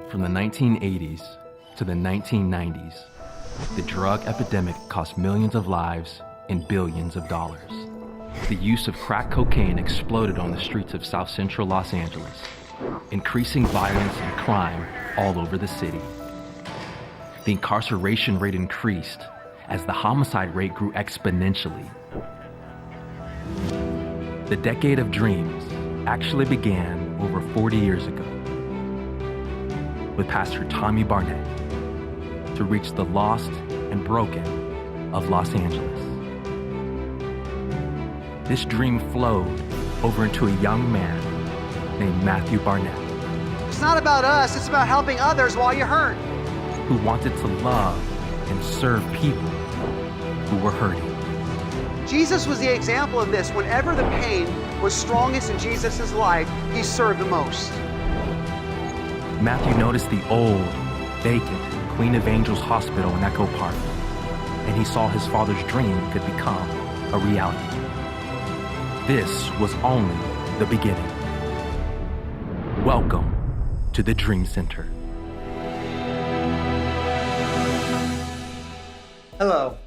From the 1980s to the 1990s, the drug epidemic cost millions of lives and billions of dollars. The use of crack cocaine exploded on the streets of South Central Los Angeles, increasing violence and crime all over the city. The incarceration rate increased as the homicide rate grew exponentially. The decade of dreams actually began over 40 years ago with Pastor Tommy Barnett to reach the lost and broken of Los Angeles. This dream flowed over into a young man named Matthew Barnett. It's not about us, it's about helping others while you hurt. Who wanted to love and serve people who were hurting. Jesus was the example of this. Whenever the pain was strongest in Jesus' life, he served the most. Matthew noticed the old, vacant Queen of Angels Hospital in Echo Park, and he saw his father's dream could become a reality. This was only the beginning. Welcome to the Dream Center. Hello,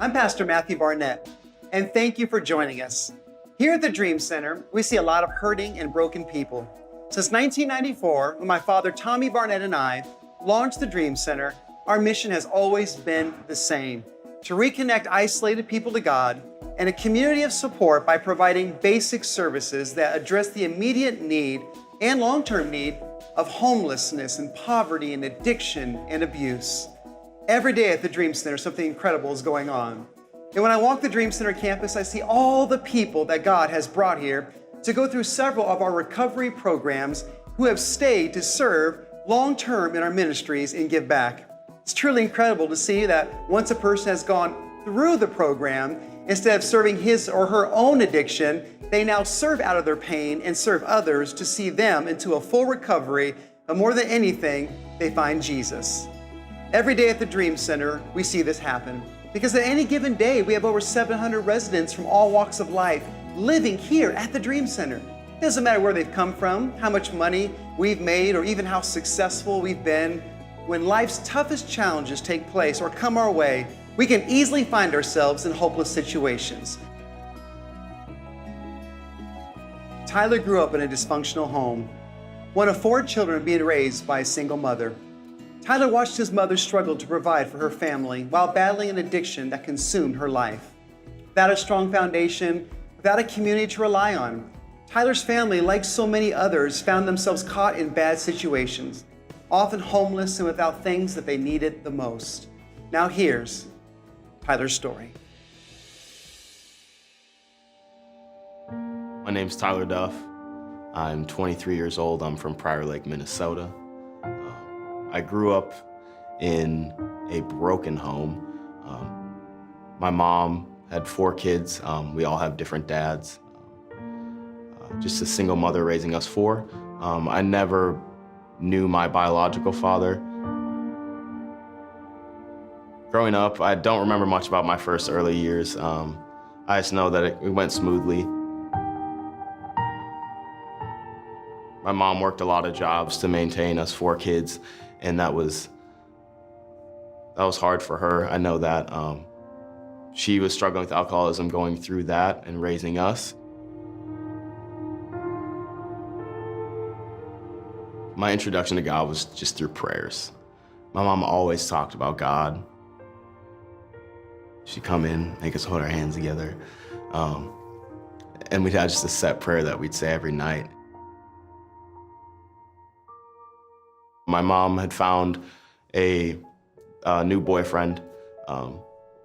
I'm Pastor Matthew Barnett, and thank you for joining us. Here at the Dream Center, we see a lot of hurting and broken people. Since 1994, when my father Tommy Barnett and I launched the Dream Center, our mission has always been the same: to reconnect isolated people to God and a community of support by providing basic services that address the immediate need and long-term need of homelessness and poverty and addiction and abuse. Every day at the Dream Center, something incredible is going on. And when I walk the Dream Center campus, I see all the people that God has brought here to go through several of our recovery programs who have stayed to serve long-term in our ministries and give back. It's truly incredible to see that once a person has gone through the program, instead of serving his or her own addiction, they now serve out of their pain and serve others to see them into a full recovery, but more than anything, they find Jesus. Every day at the Dream Center, we see this happen. Because at any given day, we have over 700 residents from all walks of life living here at the Dream Center. It doesn't matter where they've come from, how much money we've made, or even how successful we've been. When life's toughest challenges take place or come our way, we can easily find ourselves in hopeless situations. Tyler grew up in a dysfunctional home, one of 4 children being raised by a single mother. Tyler watched his mother struggle to provide for her family while battling an addiction that consumed her life. Without a strong foundation, without a community to rely on, Tyler's family, like so many others, found themselves caught in bad situations, often homeless and without things that they needed the most. Now here's Tyler's story. My name's Tyler Duff. I'm 23 years old. I'm from Prior Lake, Minnesota. I grew up in a broken home. My mom had 4 kids. We all have different dads. Just a single mother raising us 4. I never knew my biological father. Growing up, I don't remember much about my first early years. I just know that it went smoothly. My mom worked a lot of jobs to maintain us 4 kids, and that was hard for her. I know that she was struggling with alcoholism, going through that and raising us. My introduction to God was just through prayers. My mom always talked about God. She'd come in, make us hold our hands together, and we'd have just a set prayer that we'd say every night. My mom had found a new boyfriend,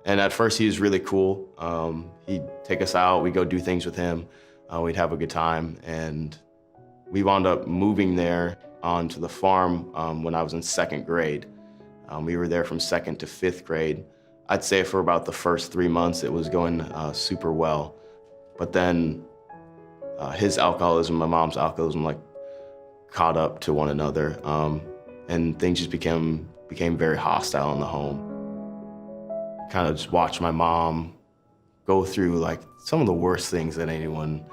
and at first he was really cool. He'd take us out, we'd go do things with him, we'd have a good time, and we wound up moving there onto the farm when I was in 2nd grade. We were there from 2nd to 5th grade. I'd say for about the first 3 months it was going super well, but then his alcoholism, my mom's alcoholism, caught up to one another, and things just became very hostile in the home. Kind of just watched my mom go through some of the worst things that anyone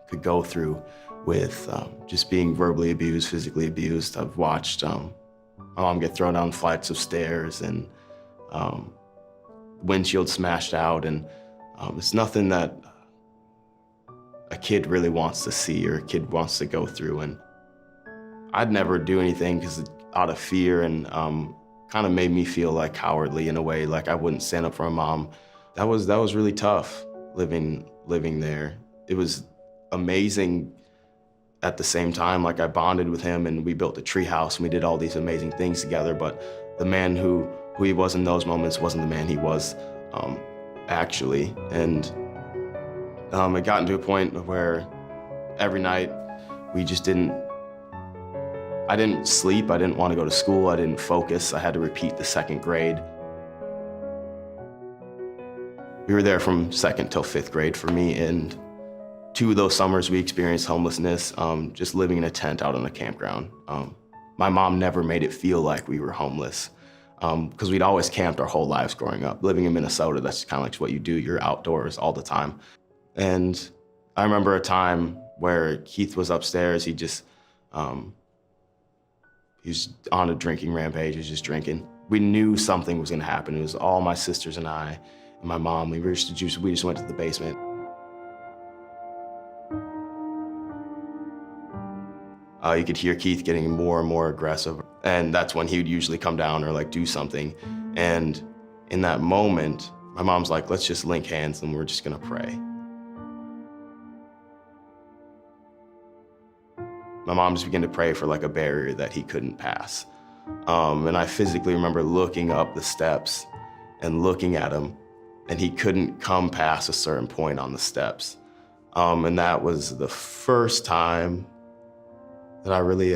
could go through with just being verbally abused, physically abused. I've watched my mom get thrown down flights of stairs and windshield smashed out, and it's nothing that a kid really wants to see or a kid wants to go through. And I'd never do anything because out of fear, and kind of made me feel like cowardly in a way, like I wouldn't stand up for my mom. That was really tough living there. It was amazing at the same time. Like I bonded with him and we built a tree house and we did all these amazing things together, but the man who he was in those moments wasn't the man he was actually. And it got into a point where every night I didn't sleep, I didn't want to go to school, I didn't focus. I had to repeat the second grade. We were there from second till fifth grade for me, and 2 of those summers we experienced homelessness, just living in a tent out on a campground. My mom never made it feel like we were homeless, because we'd always camped our whole lives growing up. Living in Minnesota, that's kind of like what you do, you're outdoors all the time. And I remember a time where Keith was upstairs, he was on a drinking rampage, he was just drinking. We knew something was gonna happen. It was all my sisters and I and my mom. We just went to the basement. You could hear Keith getting more and more aggressive. And that's when he would usually come down or like do something. And in that moment, my mom's like, let's just link hands and we're just gonna pray. My mom just began to pray for like a barrier that he couldn't pass. And I physically remember looking up the steps and looking at him, and he couldn't come past a certain point on the steps. And that was the first time that I really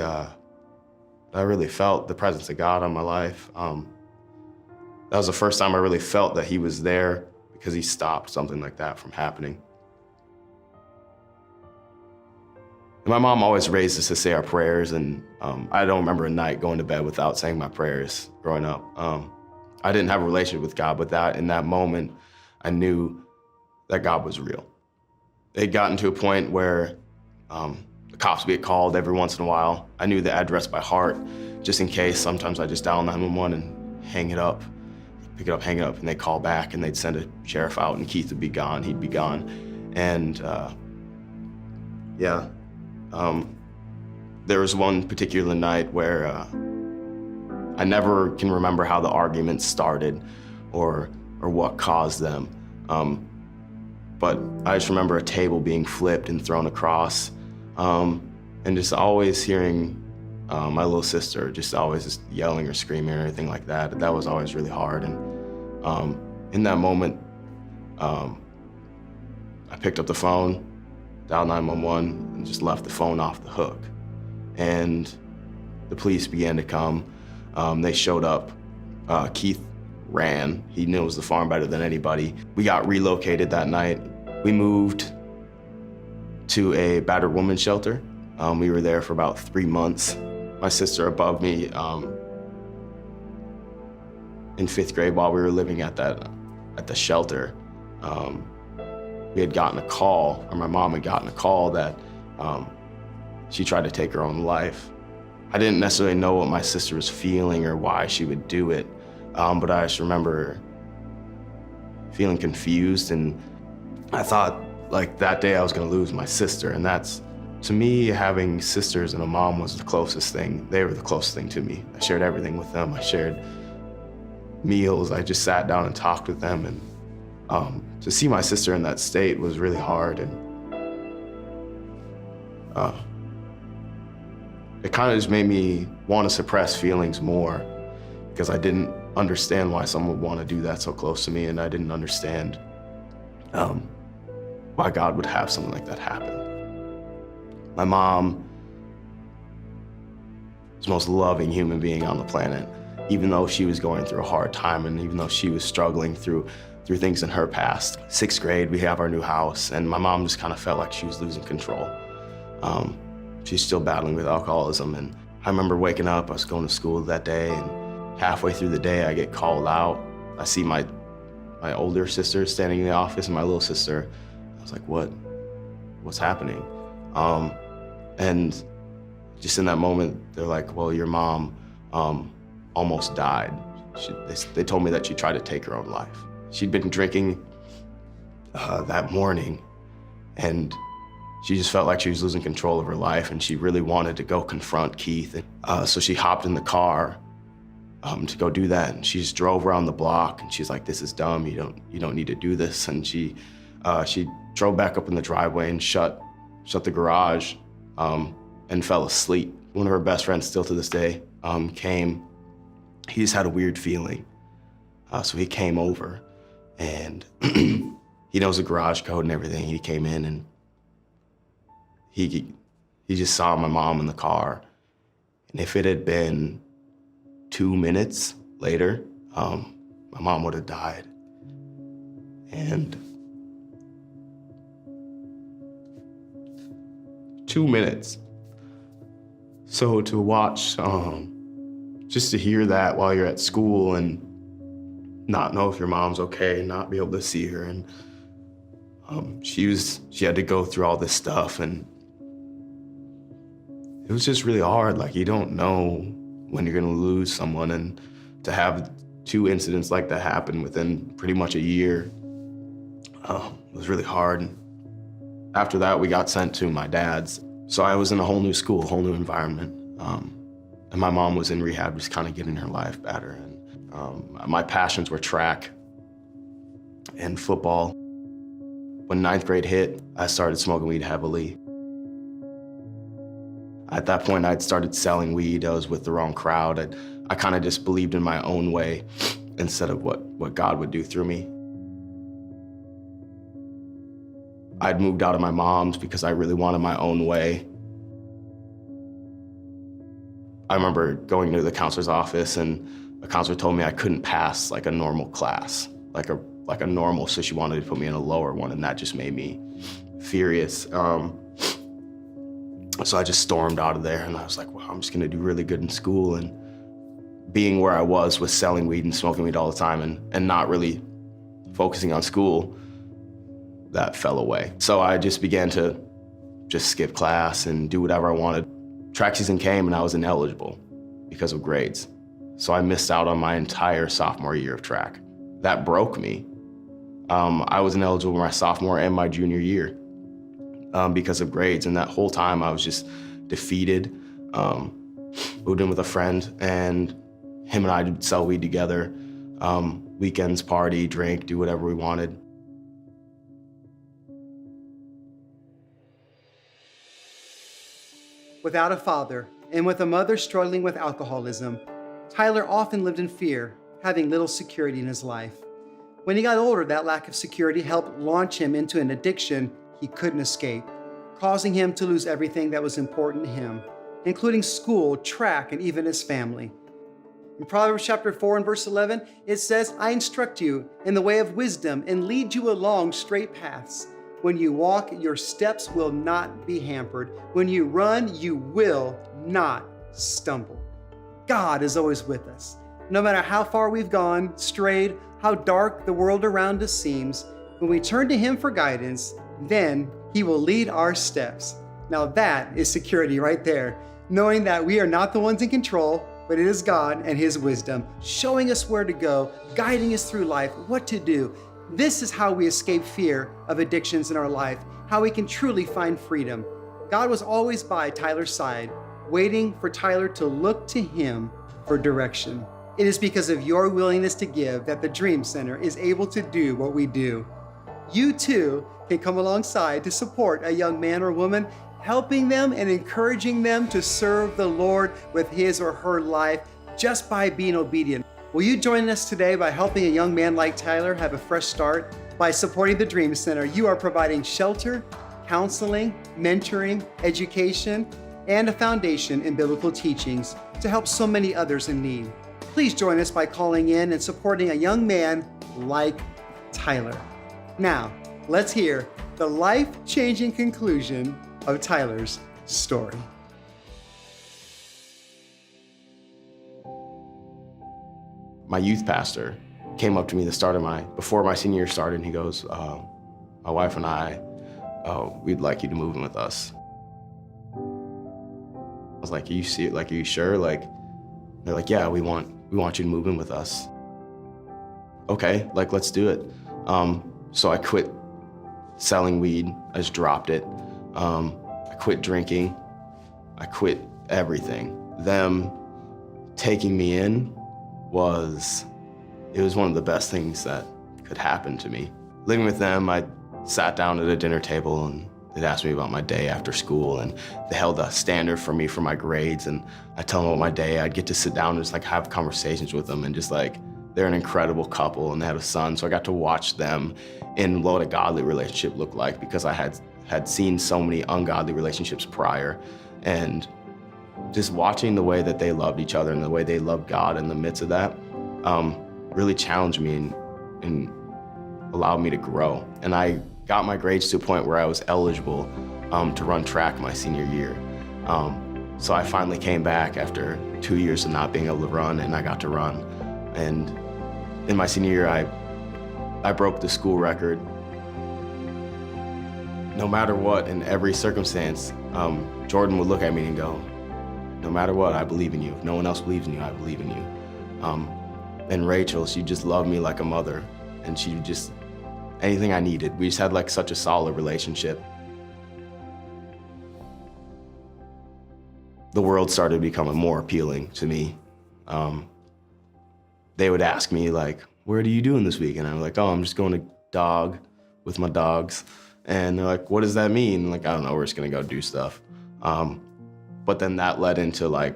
felt the presence of God in my life. That was the first time I really felt that he was there, because he stopped something like that from happening. And my mom always raised us to say our prayers, and I don't remember a night going to bed without saying my prayers growing up. I didn't have a relationship with God, but in that moment, I knew that God was real. It had gotten to a point where the cops would get called every once in a while. I knew the address by heart, just in case. Sometimes I just dial 911 and hang it up, pick it up, hang it up, and they'd call back and they'd send a sheriff out and Keith would be gone, he'd be gone. And there was one particular night where I never can remember how the arguments started or what caused them. But I just remember a table being flipped and thrown across, and just always hearing my little sister just always just yelling or screaming or anything like that. That was always really hard. And in that moment, I picked up the phone, dialed 911, and just left the phone off the hook. And the police began to come. They showed up. Keith ran. He knows the farm better than anybody. We got relocated that night. We moved to a battered women's shelter. We were there for about 3 months. My sister above me, in 5th grade, while we were living at the shelter, we had gotten a call, or my mom had gotten a call that she tried to take her own life. I didn't necessarily know what my sister was feeling or why she would do it, but I just remember feeling confused, and I thought like that day I was gonna lose my sister. And that's, to me, having sisters and a mom was the closest thing. They were the closest thing to me. I shared everything with them. I shared meals. I just sat down and talked with them. And to see my sister in that state was really hard. And it kind of just made me want to suppress feelings more, because I didn't understand why someone would want to do that so close to me, and I didn't understand why God would have something like that happen. My mom is the most loving human being on the planet, even though she was going through a hard time and even though she was struggling through things in her past. 6th grade, we have our new house, and my mom just kind of felt like she was losing control. She's still battling with alcoholism, and I remember waking up, I was going to school that day, and halfway through the day, I get called out. I see my older sister standing in the office and my little sister. I was like, what's happening? And just in that moment, they're like, well, your mom almost died. They told me that she tried to take her own life. She'd been drinking that morning, and she just felt like she was losing control of her life, and she really wanted to go confront Keith. So she hopped in the car to go do that, and she just drove around the block, and she's like, this is dumb, you don't need to do this. And she drove back up in the driveway and shut the garage and fell asleep. One of her best friends, still to this day, came. He just had a weird feeling. So he came over, and he knows the garage code and everything. He came in, and he just saw my mom in the car. And if it had been 2 minutes later, my mom would have died. And 2 minutes. So to watch, just to hear that while you're at school and not know if your mom's okay, not be able to see her, and she had to go through all this stuff, and it was just really hard. Like, you don't know when you're gonna lose someone, and to have 2 incidents like that happen within pretty much a year was really hard. After that, we got sent to my dad's. So I was in a whole new school, a whole new environment. And my mom was in rehab, just kind of getting her life better. And my passions were track and football. When 9th grade hit, I started smoking weed heavily. At that point, I'd started selling weed. I was with the wrong crowd. I kind of just believed in my own way instead of what God would do through me. I'd moved out of my mom's because I really wanted my own way. I remember going to the counselor's office, and a counselor told me I couldn't pass like a normal class, like a normal, so she wanted to put me in a lower one, and that just made me furious. So I just stormed out of there, and I was like, well, I'm just gonna do really good in school. And being where I was with selling weed and smoking weed all the time and not really focusing on school, that fell away. So I just began to just skip class and do whatever I wanted. Track season came, and I was ineligible because of grades. So I missed out on my entire sophomore year of track. That broke me. I was ineligible my sophomore and my junior year because of grades. And that whole time I was just defeated. Moved in with a friend, and him and I would sell weed together. Weekends, party, drink, do whatever we wanted. Without a father, and with a mother struggling with alcoholism, Tyler often lived in fear, having little security in his life. When he got older, that lack of security helped launch him into an addiction he couldn't escape, causing him to lose everything that was important to him, including school, track, and even his family. In Proverbs chapter 4 and verse 11, it says, I instruct you in the way of wisdom and lead you along straight paths. When you walk, your steps will not be hampered. When you run, you will not stumble. God is always with us. No matter how far we've gone, strayed, how dark the world around us seems, when we turn to Him for guidance, then He will lead our steps. Now that is security right there, knowing that we are not the ones in control, but it is God and His wisdom, showing us where to go, guiding us through life, what to do. This is how we escape fear of addictions in our life, how we can truly find freedom. God was always by Tyler's side, waiting for Tyler to look to Him for direction. It is because of your willingness to give that the Dream Center is able to do what we do. You too can come alongside to support a young man or woman, helping them and encouraging them to serve the Lord with his or her life just by being obedient. Will you join us today by helping a young man like Tyler have a fresh start? By supporting the Dream Center, you are providing shelter, counseling, mentoring, education, and a foundation in biblical teachings to help so many others in need. Please join us by calling in and supporting a young man like Tyler. Now, let's hear the life-changing conclusion of Tyler's story. My youth pastor came up to me before my senior year started, and he goes, my wife and I, we'd like you to move in with us. was like, are you sure? Like, they're like, yeah, we want you to move in with us. Okay, like, let's do it. So I quit selling weed. I just dropped it. I quit drinking. I quit everything. Them taking me in was one of the best things that could happen to me. Living with them, I sat down at a dinner table and they'd ask me about my day after school, and they held a standard for me for my grades, and I tell them about my day. I'd get to sit down and just like have conversations with them, and just like, they're an incredible couple and they had a son, so I got to watch them in what a godly relationship looked like, because I had seen so many ungodly relationships prior, and just watching the way that they loved each other and the way they loved God in the midst of that really challenged me and allowed me to grow. And I got my grades to a point where I was eligible to run track my senior year. So I finally came back after 2 years of not being able to run, and I got to run. And in my senior year, I broke the school record. No matter what, in every circumstance, Jordan would look at me and go, no matter what, I believe in you. If no one else believes in you, I believe in you. And Rachel, she just loved me like a mother, and she just, anything I needed. We just had like such a solid relationship. The world started becoming more appealing to me. They would ask me like, what are you doing this week? And I'm like, oh, I'm just going to dog with my dogs. And they're like, what does that mean? Like, I don't know, we're just gonna go do stuff. But then that led into like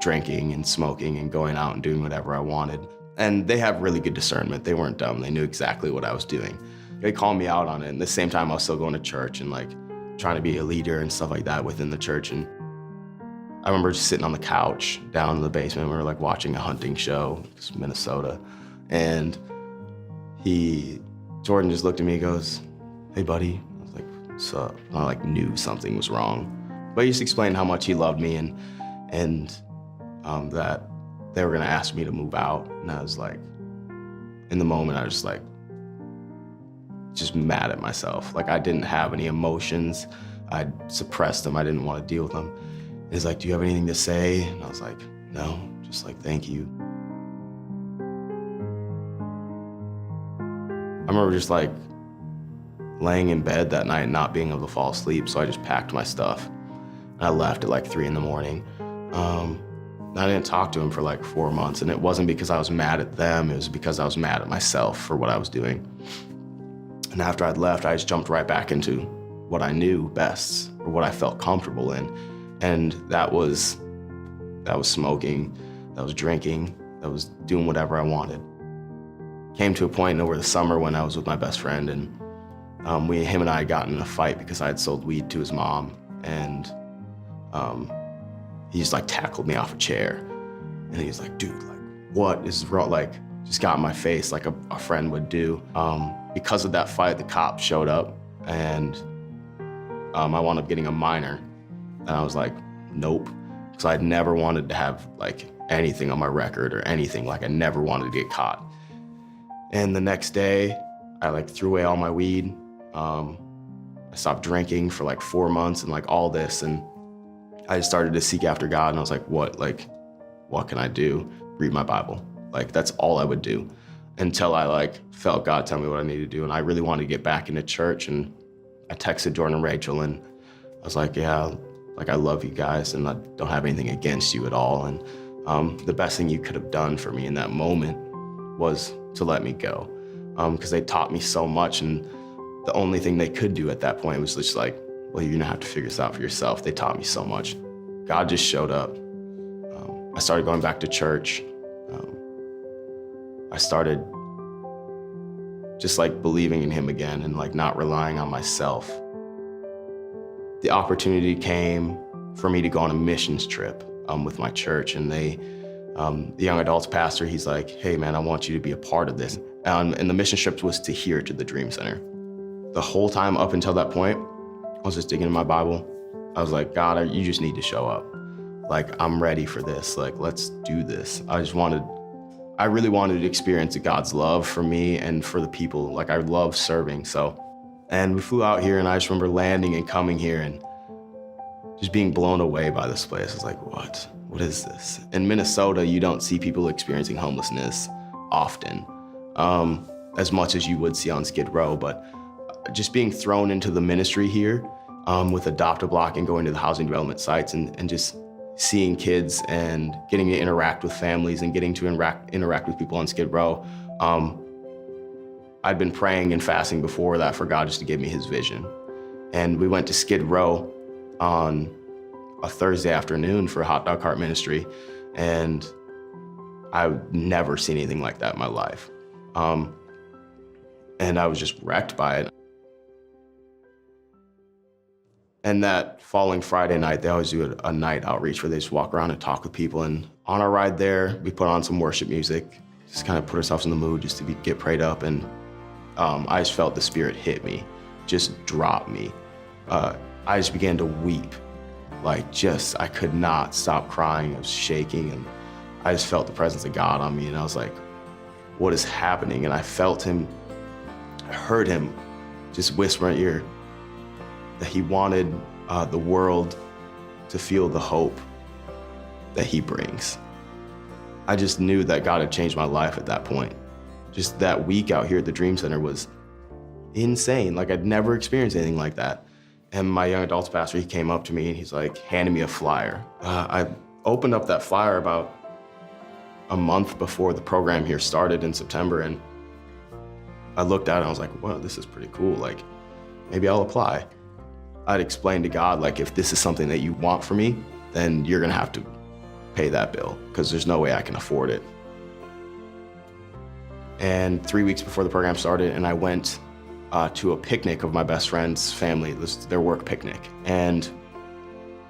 drinking and smoking and going out and doing whatever I wanted. And they have really good discernment. They weren't dumb. They knew exactly what I was doing. They called me out on it. And at the same time, I was still going to church and like trying to be a leader and stuff like that within the church. And I remember just sitting on the couch down in the basement. We were like watching a hunting show, it's Minnesota. And Jordan just looked at me and goes, hey buddy. I was like, what's up? And I like knew something was wrong. But he just explained how much he loved me and that they were gonna ask me to move out. And I was like, in the moment, I was just like, just mad at myself. Like I didn't have any emotions. I suppressed them. I didn't want to deal with them. He's like, do you have anything to say? And I was like, no, just like, thank you. I remember just like laying in bed that night, not being able to fall asleep. So I just packed my stuff and I left at like 3 a.m. I didn't talk to him for like 4 months, and it wasn't because I was mad at them. It was because I was mad at myself for what I was doing. And after I'd left, I just jumped right back into what I knew best or what I felt comfortable in. And that was smoking, that was drinking, that was doing whatever I wanted. Came to a point over the summer when I was with my best friend, and him and I had gotten in a fight because I had sold weed to his mom, and he just like tackled me off a chair. And he was like, dude, like, what is wrong? Like, just got in my face like a friend would do. Because of that fight, the cops showed up, and I wound up getting a minor. And I was like, nope. Because I'd never wanted to have like anything on my record or anything. Like I never wanted to get caught. And the next day, I like threw away all my weed. I stopped drinking for like 4 months and like all this. And I just started to seek after God, and I was like, what can I do? Read my Bible. Like that's all I would do until I like felt God tell me what I needed to do. And I really wanted to get back into church. And I texted Jordan and Rachel, and I was like, yeah, like I love you guys and I don't have anything against you at all. And the best thing you could have done for me in that moment was to let me go. Because they taught me so much, and the only thing they could do at that point was just like, well, you're gonna have to figure this out for yourself. They taught me so much. God just showed up. I started going back to church. I started just like believing in him again and like not relying on myself. The opportunity came for me to go on a missions trip with my church, and the young adults pastor, he's like, hey man, I want you to be a part of this. And the mission trip was to here, to the Dream Center. The whole time up until that point, I was just digging in my Bible. I was like, God, you just need to show up. Like, I'm ready for this. Like, let's do this. I really wanted to experience God's love for me and for the people. Like, I love serving, so. And we flew out here, and I just remember landing and coming here, and just being blown away by this place. I was like, what? What is this? In Minnesota, you don't see people experiencing homelessness often, as much as you would see on Skid Row, but just being thrown into the ministry here with Adopt-A-Block and going to the housing development sites and just seeing kids and getting to interact with families and getting to interact with people on Skid Row. I'd been praying and fasting before that for God just to give me his vision. And we went to Skid Row on a Thursday afternoon for a hot dog cart ministry, and I've never seen anything like that in my life. And I was just wrecked by it. And that following Friday night, they always do a night outreach where they just walk around and talk with people. And on our ride there, we put on some worship music, just kind of put ourselves in the mood just to get prayed up. And I just felt the Spirit hit me, just drop me. I just began to weep. I could not stop crying. I was shaking, and I just felt the presence of God on me. And I was like, what is happening? And I felt him, I heard him just whisper in my ear that he wanted the world to feel the hope that he brings. I just knew that God had changed my life at that point. Just that week out here at the Dream Center was insane. I'd never experienced anything like that. And my young adults pastor, he came up to me and he's like, handed me a flyer. I opened up that flyer about a month before the program here started in September, and I looked at it and I was like, wow, this is pretty cool. Maybe I'll apply. I'd explained to God, if this is something that you want for me, then you're gonna have to pay that bill, because there's no way I can afford it. And 3 weeks before the program started, and I went to a picnic of my best friend's family, their work picnic. And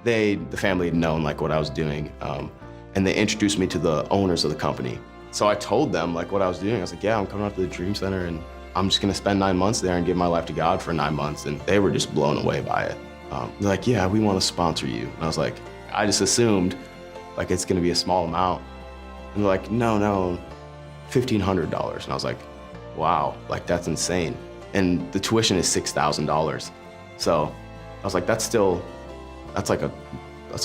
the family had known what I was doing, and they introduced me to the owners of the company. So I told them what I was doing. I was like, yeah, I'm coming out to the Dream Center, and I'm just gonna spend 9 months there and give my life to God for 9 months. And they were just blown away by it. They're like, yeah, we wanna sponsor you. And I was like, I just assumed it's gonna be a small amount. And they're like, no, $1,500. And I was like, wow, that's insane. And the tuition is $6,000. So I was like, that's a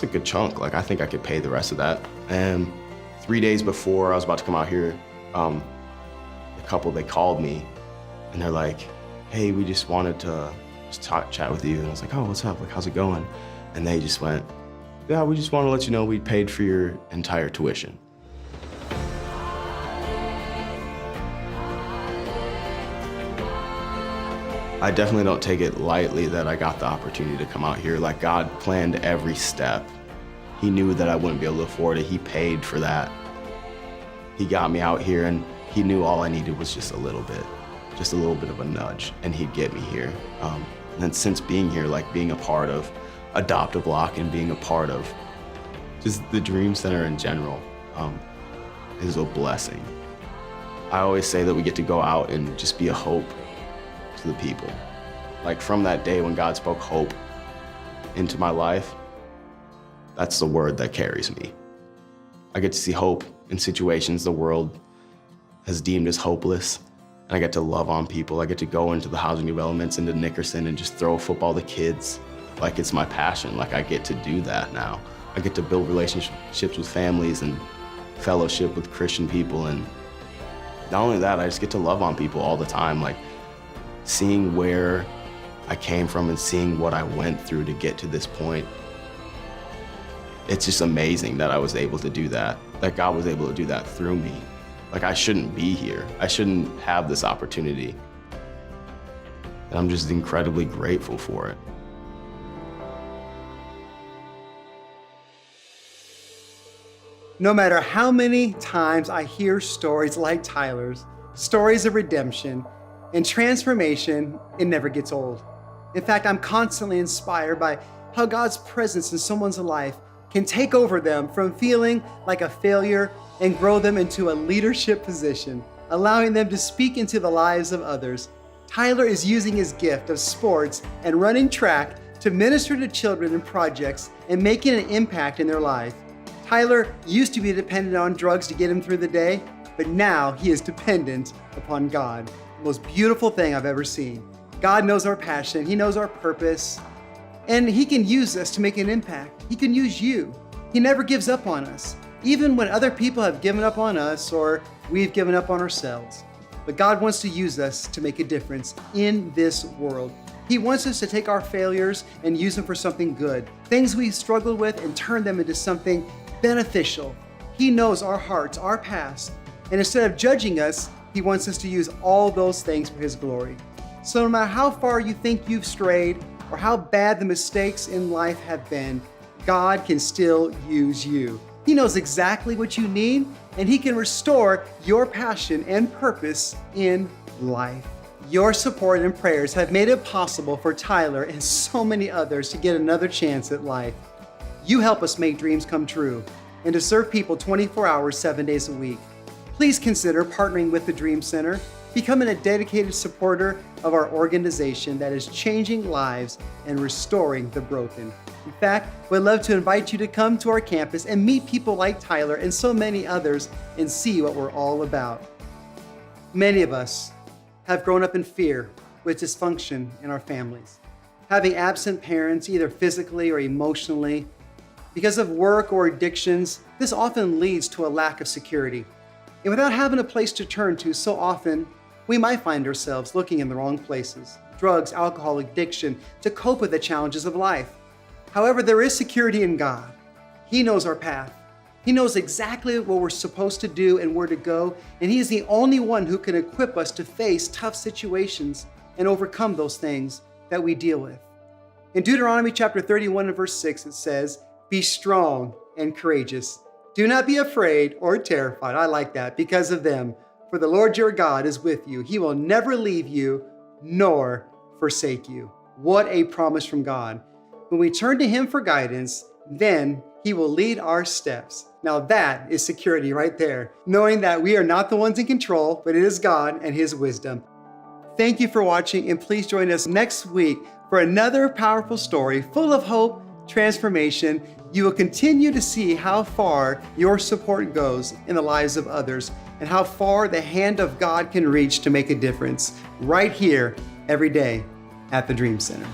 good chunk. I think I could pay the rest of that. And 3 days before I was about to come out here, the couple, they called me and they're like, hey, we just wanted to chat with you. And I was like, oh, what's up? How's it going? And they just went, yeah, we just want to let you know we paid for your entire tuition. I definitely don't take it lightly that I got the opportunity to come out here. God planned every step. He knew that I wouldn't be able to afford it. He paid for that. He got me out here, and he knew all I needed was just a little bit of a nudge, and he'd get me here. And then since being here, being a part of Adopt-A-Block and being a part of just the Dream Center in general is a blessing. I always say that we get to go out and just be a hope to the people. From that day when God spoke hope into my life, that's the word that carries me. I get to see hope in situations the world has deemed as hopeless, and I get to love on people. I get to go into the housing developments into Nickerson and just throw a football to kids. It's my passion. I get to do that now. I get to build relationships with families and fellowship with Christian people, and not only that, I just get to love on people all the time. Seeing where I came from and seeing what I went through to get to this point, it's just amazing that I was able to do that God was able to do that through me. I shouldn't be here. I shouldn't have this opportunity. And I'm just incredibly grateful for it. No matter how many times I hear stories like Tyler's, stories of redemption and transformation, it never gets old. In fact, I'm constantly inspired by how God's presence in someone's life can take over them from feeling like a failure and grow them into a leadership position, allowing them to speak into the lives of others. Tyler is using his gift of sports and running track to minister to children in projects and making an impact in their life. Tyler used to be dependent on drugs to get him through the day, but now he is dependent upon God. The most beautiful thing I've ever seen. God knows our passion, He knows our purpose, And He can use us to make an impact. He can use you. He never gives up on us, even when other people have given up on us or we've given up on ourselves. But God wants to use us to make a difference in this world. He wants us to take our failures and use them for something good, things we struggled with, and turn them into something beneficial. He knows our hearts, our past, and instead of judging us, He wants us to use all those things for His glory. So no matter how far you think you've strayed or how bad the mistakes in life have been, God can still use you. He knows exactly what you need, and He can restore your passion and purpose in life. Your support and prayers have made it possible for Tyler and so many others to get another chance at life. You help us make dreams come true and to serve people 24 hours, 7 days a week. Please consider partnering with the Dream Center, becoming a dedicated supporter of our organization that is changing lives and restoring the broken. In fact, we'd love to invite you to come to our campus and meet people like Tyler and so many others and see what we're all about. Many of us have grown up in fear with dysfunction in our families. Having absent parents, either physically or emotionally, because of work or addictions, this often leads to a lack of security. And without having a place to turn to, so often we might find ourselves looking in the wrong places, drugs, alcohol, addiction, to cope with the challenges of life. However, there is security in God. He knows our path. He knows exactly what we're supposed to do and where to go, and He is the only one who can equip us to face tough situations and overcome those things that we deal with. In Deuteronomy chapter 31 and verse 6, it says, "Be strong and courageous. Do not be afraid or terrified." I like that, because of them. For the Lord your God is with you. He will never leave you nor forsake you. What a promise from God. When we turn to Him for guidance, then He will lead our steps. Now that is security right there, knowing that we are not the ones in control, but it is God and His wisdom. Thank you for watching, and please join us next week for another powerful story full of hope, transformation. You will continue to see how far your support goes in the lives of others and how far the hand of God can reach to make a difference right here every day at the Dream Center.